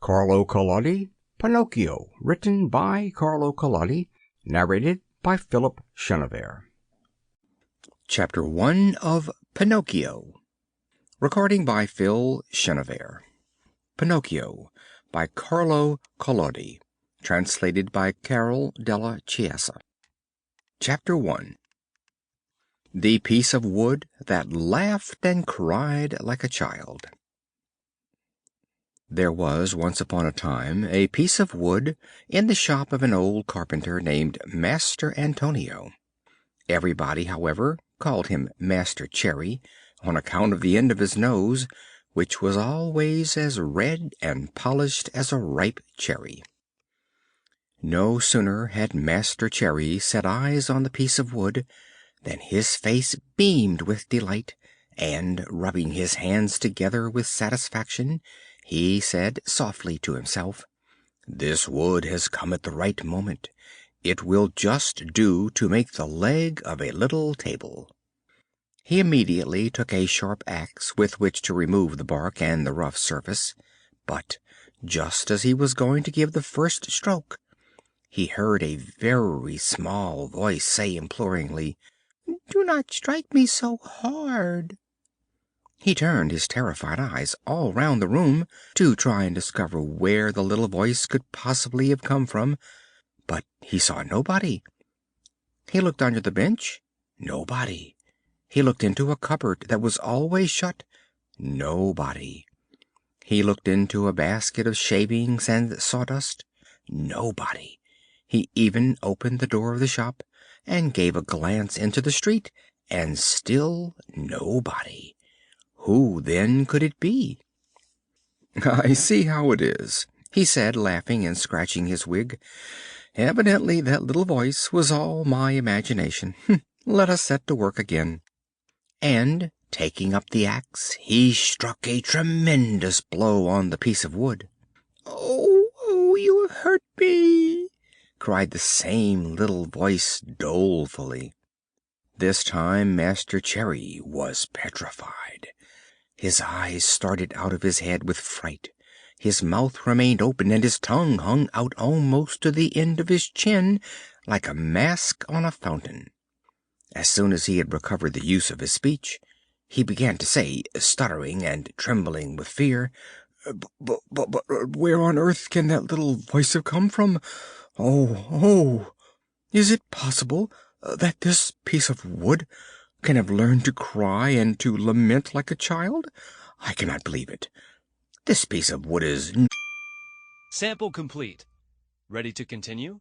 Carlo Collodi, Pinocchio, written by Carlo Collodi, narrated by Philip Chenevert. Chapter 1 of Pinocchio. Recording by Phil Chenevert. Pinocchio by Carlo Collodi. Translated by Carol della Chiesa. Chapter 1. The piece of wood that laughed and cried like a child. There was once upon a time a piece of wood in the shop of an old carpenter named Master Antonio. Everybody, however, called him Master Cherry on account of the end of his nose, which was always as red and polished as a ripe cherry. No sooner had Master Cherry set eyes on the piece of wood than his face beamed with delight, and, rubbing his hands together with satisfaction, he said softly to himself, "This wood has come at the right moment. It will just do to make the leg of a little table." He immediately took a sharp axe with which to remove the bark and the rough surface, but just as he was going to give the first stroke, he heard a very small voice say imploringly, "Do not strike me so hard." He turned his terrified eyes all round the room to try and discover where the little voice could possibly have come from, but he saw nobody. He looked under the bench. Nobody. He looked into a cupboard that was always shut. Nobody. He looked into a basket of shavings and sawdust. Nobody. He even opened the door of the shop and gave a glance into the street, and still nobody. Who, then, could it be? "I see how it is," he said, laughing and scratching his wig. "Evidently that little voice was all my imagination. Let us set to work again." And, taking up the axe, he struck a tremendous blow on the piece of wood. "Oh, oh, you have hurt me!" cried the same little voice dolefully. This time Master Cherry was petrified. His eyes started out of his head with fright, his mouth remained open, and his tongue hung out almost to the end of his chin, like a mask on a fountain. As soon as he had recovered the use of his speech, he began to say, stuttering and trembling with fear, "But where on earth can that little voice have come from? Oh, oh! Is it possible that this piece of wood can have learned to cry and to lament like a child? I cannot believe it. This piece of wood is..." Sample complete. Ready to continue?